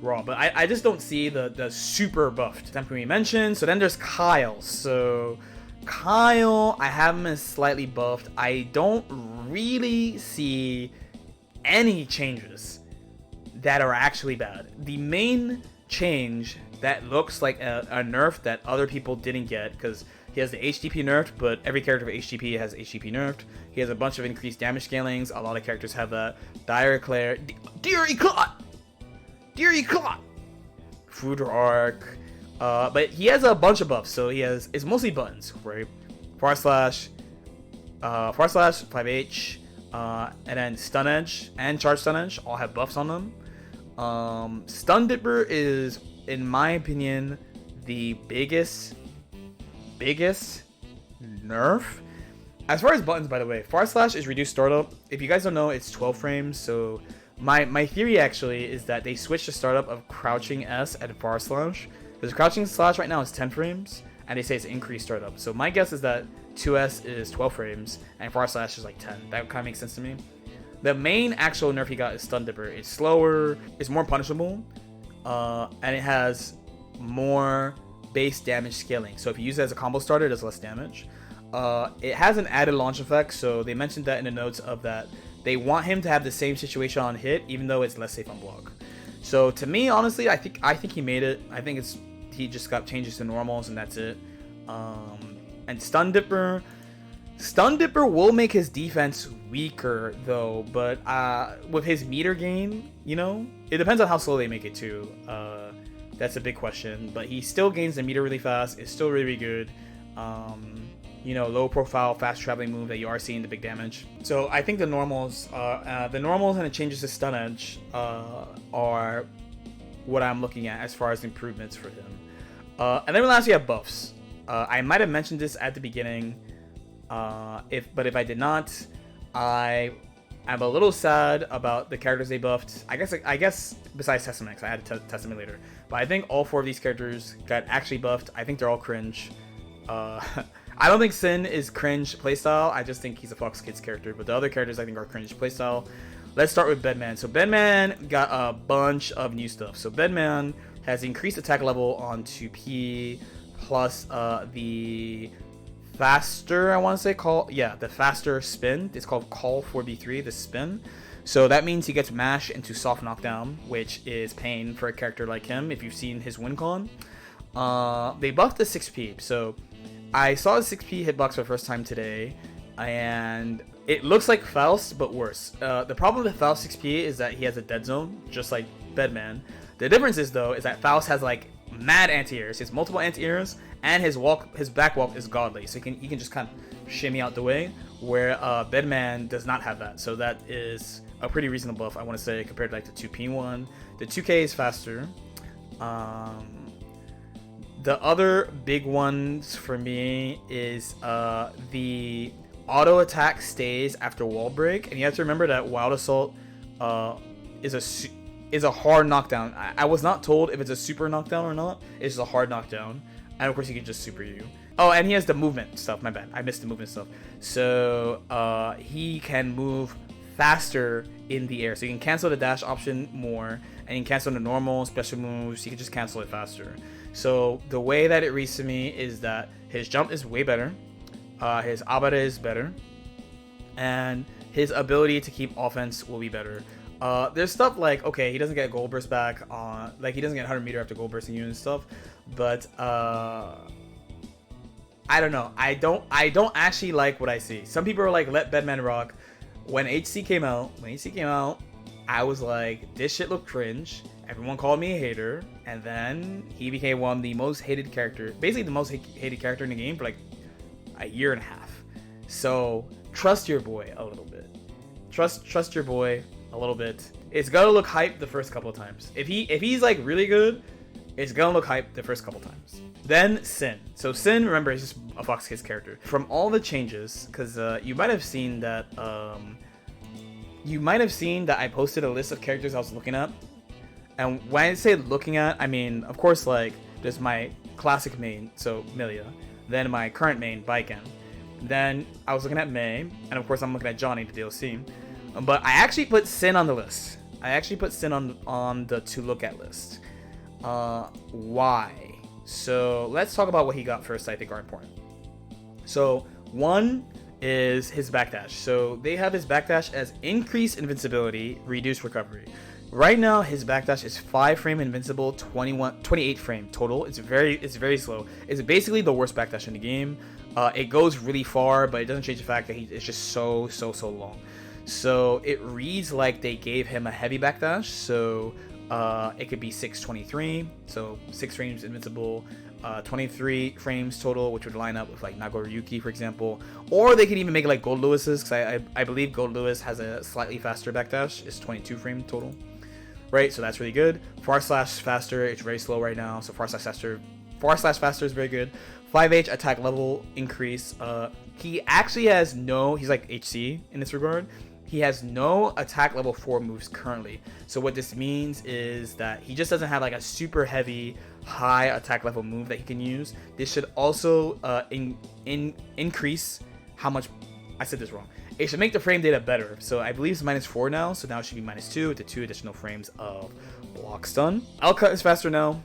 raw. But I just don't see the super buffed temporary mentioned. So then there's Kyle. So Kyle, I have him as slightly buffed. I don't really see any changes that are actually bad. The main change that looks like a nerf that other people didn't get, because he has the HDP nerfed, but every character with HDP has HDP nerfed. He has a bunch of increased damage scalings. A lot of characters have that. Dire Eclair, Dear Eclat, Fruiter Arc. But he has a bunch of buffs, so it's mostly buttons, right? Far Slash, 5H, and then Stun Edge and Charge Stun Edge all have buffs on them. Stun Dipper is, in my opinion, the biggest nerf. As far as buttons, by the way, Far Slash is reduced startup. If you guys don't know, it's 12 frames, so my theory actually is that they switched the startup of crouching S and Far Slash. Because crouching slash right now is 10 frames, and they say it's increased startup. So my guess is that 2S is 12 frames, and Far Slash is like 10. That kind of makes sense to me. The main actual nerf he got is Stun Dipper. It's slower, it's more punishable, and it has more base damage scaling. So if you use it as a combo starter, it does less damage. It has an added launch effect, so they mentioned that in the notes of that. They want him to have the same situation on hit, even though it's less safe on block. So to me, honestly, I think he made it. I think he just got changes to normals and that's it. And Stun Dipper will make his defense weaker though, but with his meter gain, you know, it depends on how slow they make it too. That's a big question, but he still gains the meter really fast. It's still really good. You know, low profile, fast traveling move that you are seeing the big damage. So I think the normals and the changes to Stun Edge are what I'm looking at as far as improvements for him. And then lastly, we have buffs. I might have mentioned this at the beginning, but if I did not, I'm a little sad about the characters they buffed. I guess besides Testament, I had to Testament later. But I think all 4 of these characters got actually buffed. I think they're all cringe. I don't think Sin is cringe playstyle. I just think he's a Fox Kids character. But the other characters I think are cringe playstyle. Let's start with Bedman. So Bedman got a bunch of new stuff. So Bedman has increased attack level on 2P plus the faster, I want to say, the faster spin. It's called Call 4B3, the spin. So that means he gets mash into soft knockdown, which is pain for a character like him if you've seen his win con. They buffed the 6P. So I saw the 6P hitbox for the first time today, and it looks like Faust, but worse. The problem with Faust 6P is that he has a dead zone, just like Bedman. The difference is, though, is that Faust has like mad anti-airs. He has multiple anti-airs, and his back walk is godly, so he can just kind of shimmy out the way, where Bedman does not have that. So that is a pretty reasonable buff, I want to say, compared to like the 2P one. The 2K is faster. The other big ones for me is the auto attack stays after wall break, and you have to remember that Wild Assault is a hard knockdown. I was not told if it's a super knockdown or not. It's just a hard knockdown, and of course he can just super you. Oh, and he has the movement stuff. My bad, I missed the movement stuff. So he can move faster in the air, so you can cancel the dash option more, and you can cancel the normal special moves. You can just cancel it faster. So the way that it reads to me is that his jump is way better, his abare is better, and his ability to keep offense will be better. There's stuff like, okay, he doesn't get gold burst back on, like he doesn't get 100 meter after gold bursting you and stuff, but I don't know. I don't actually like what I see. Some people are like, let Bedman rock. When HC came out, I was like, this shit looked cringe. Everyone called me a hater, and then he became one of the most hated character, basically the most hated character in the game for like a year and a half. So trust your boy a little bit. Trust your boy a little bit. It's gonna look hype the first couple of times. If he's like really good, it's gonna look hype the first couple times. Then Sin. So Sin, remember, is just a Fox Kids character. From all the changes, because you might have seen that I posted a list of characters I was looking at. And when I say looking at, I mean, of course, like, there's my classic main, so Millia. Then my current main, Baiken. Then I was looking at May, and of course I'm looking at Johnny, the DLC. But I actually put Sin on the list. I actually put Sin on the to look at list. Why? So let's talk about what he got first, I think are important. So one is his backdash. So they have his backdash as increased invincibility, reduced recovery. Right now his backdash is 5 frame invincible, 28 frame total. It's very slow. It's basically the worst backdash in the game. It goes really far, but it doesn't change the fact that it's just so long. So it reads like they gave him a heavy backdash. So it could be 623, so 6 frames invincible, 23 frames total, which would line up with like Nagoriyuki, for example. Or they could even make it like Goldlewis's, because I believe Goldlewis has a slightly faster backdash. It's 22 frame total, right? So that's really good. Far/faster, it's very slow right now, so far/faster is very good. 5H attack level increase. He actually has he's like HC in this regard. He has no attack level 4 moves currently. So what this means is that he just doesn't have like a super heavy high attack level move that he can use. This should also increase how much, I said this wrong. It should make the frame data better. So I believe it's -4 now. So now it should be -2 with the 2 additional frames of block stun. L-cut is faster now.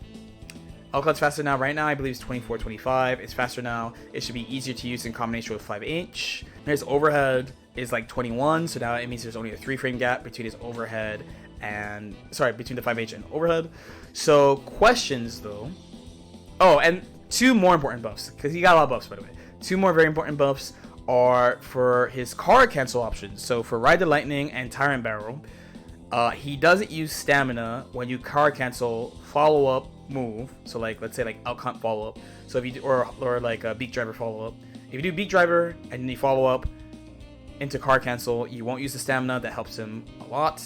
L-cut's faster now. Right now I believe it's 24, 25. It's faster now. It should be easier to use in combination with 5H. His overhead is like 21, so now it means there's only a 3 frame gap between his overhead and between the 5H and overhead. So questions though. Oh, and 2 more important buffs, because he got a lot of buffs, by the way. 2 more very important buffs are for his card cancel options. So for Ride the Lightning and Tyrant Barrel, he doesn't use stamina when you card cancel follow-up move. So like, let's say like Outcomp follow-up. So if you do, or like a Beak Driver follow-up. If you do Beak Driver and then you follow up into card cancel, you won't use the stamina. That helps him a lot.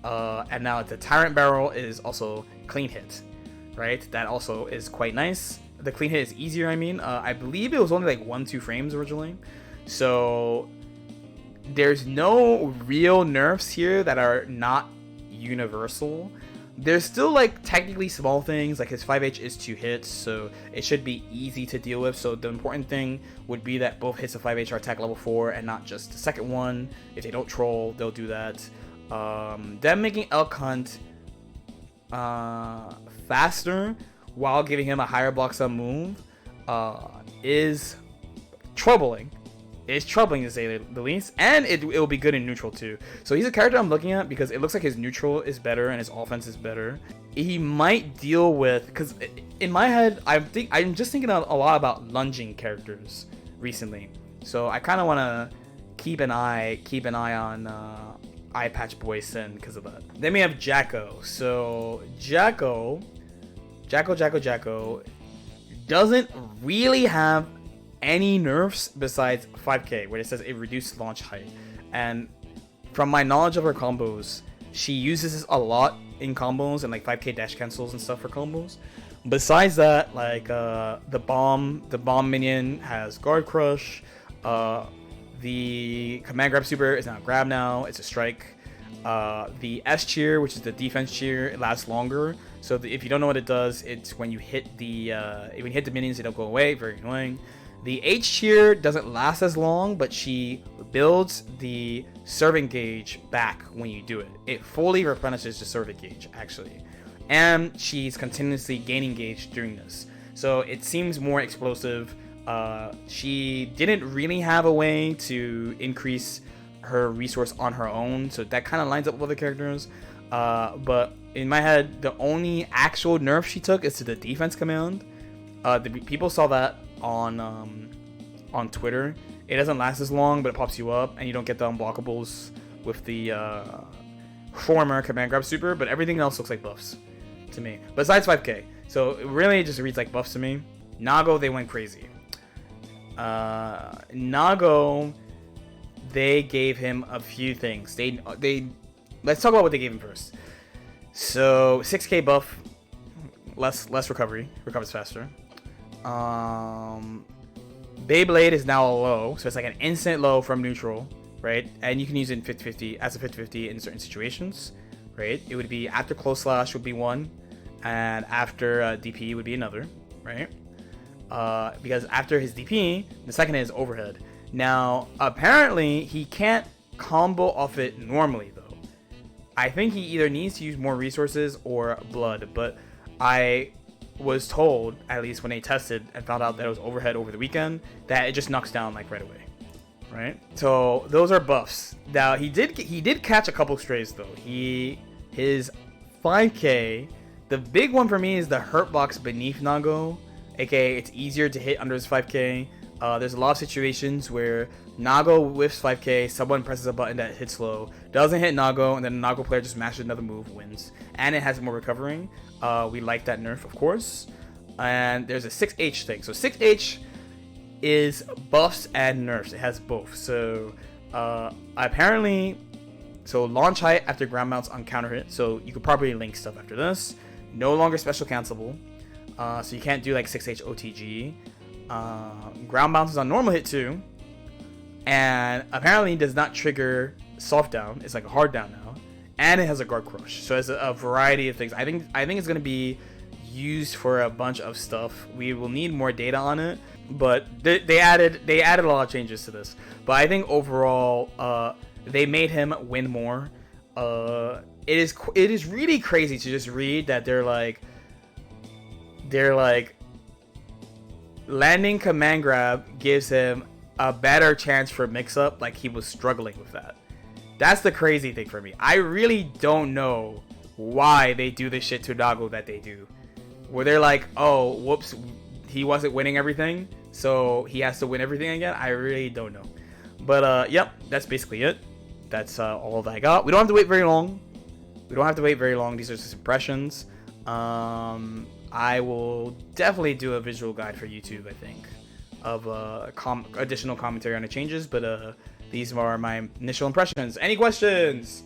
And now the Tyrant Barrel is also clean hit, right? That also is quite nice. The clean hit is easier, I mean. I believe it was only like 1-2 frames originally. So there's no real nerfs here that are not universal. There's still like technically small things, like his 5H is 2 hits, so it should be easy to deal with. So the important thing would be that both hits of 5H are attack level 4 and not just the second one. If they don't troll, they'll do that. Them making Elk Hunt faster while giving him a higher block stun move is troubling. It's troubling to say the least, and it will be good in neutral too. So he's a character I'm looking at because it looks like his neutral is better and his offense is better. He might deal with, because in my head I'm just thinking a lot about lunging characters recently. So I kind of want to keep an eye on Eye Patch Boy Sin because of that. Then we have Jacko. So Jacko doesn't really have any nerfs besides 5k, where it says it reduced launch height. And from my knowledge of her combos, she uses this a lot in combos and like 5k dash cancels and stuff for combos. Besides that, like the bomb minion has guard crush. The command grab super is not grab now, it's a strike. The S cheer, which is the defense cheer, it lasts longer. So if you don't know what it does, it's when you hit the minions, they don't go away. Very annoying. The H cheer doesn't last as long, but she builds the servant gauge back when you do it. It fully replenishes the servant gauge, actually. And she's continuously gaining gauge during this. So it seems more explosive. She didn't really have a way to increase her resource on her own, so that kind of lines up with other characters. But in my head, the only actual nerf she took is to the defense command. The people saw that on on Twitter. It doesn't last as long, but it pops you up, and you don't get the unblockables with the former command grab super, but everything else looks like buffs to me. Besides 5k. So it really just reads like buffs to me. Nago, they went crazy. Nago, they gave him a few things. They let's talk about what they gave him first. So 6k buff, less recovery, recovers faster. Beyblade is now a low, so it's like an instant low from neutral, right? And you can use it in 50-50 as a 50-50 in certain situations, right? It would be after close slash would be one, and after DP would be another, right? Because after his DP, the second is overhead. Now, apparently, he can't combo off it normally, though. I think he either needs to use more resources or blood, but I was told, at least when they tested and found out that it was overhead over the weekend, that it just knocks down like right away, right? So those are buffs. Now he did catch a couple strays though. His 5k, the big one for me is the hurt box beneath Nago, aka it's easier to hit under his 5k. There's a lot of situations where Nago whiffs 5k, someone presses a button that hits low, doesn't hit Nago, and then the Nago player just mashes another move, wins. And it has more recovering. We like that nerf, of course. And there's a 6H thing. So 6H is buffs and nerfs. It has both. So apparently, so launch height after ground mounts on counter hit. So you could probably link stuff after this. No longer special cancelable. So you can't do like 6H OTG. Ground bounces on normal hit too. And apparently does not trigger soft down. It's like a hard down now. And it has a guard crush. So it's a variety of things. I think it's going to be used for a bunch of stuff. We will need more data on it. But they added a lot of changes to this. But I think overall, they made him win more. It is really crazy to just read that they're like landing command grab gives him a better chance for mix up, like he was struggling with that. That's the crazy thing for me. I really don't know why they do the shit to Nago that they do. Where they're like, oh, whoops, he wasn't winning everything, so he has to win everything again. I really don't know. But yep, that's basically it. That's all that I got. We don't have to wait very long. These are just impressions. I will definitely do a visual guide for YouTube, I think, of additional commentary on the changes, but these are my initial impressions. Any questions?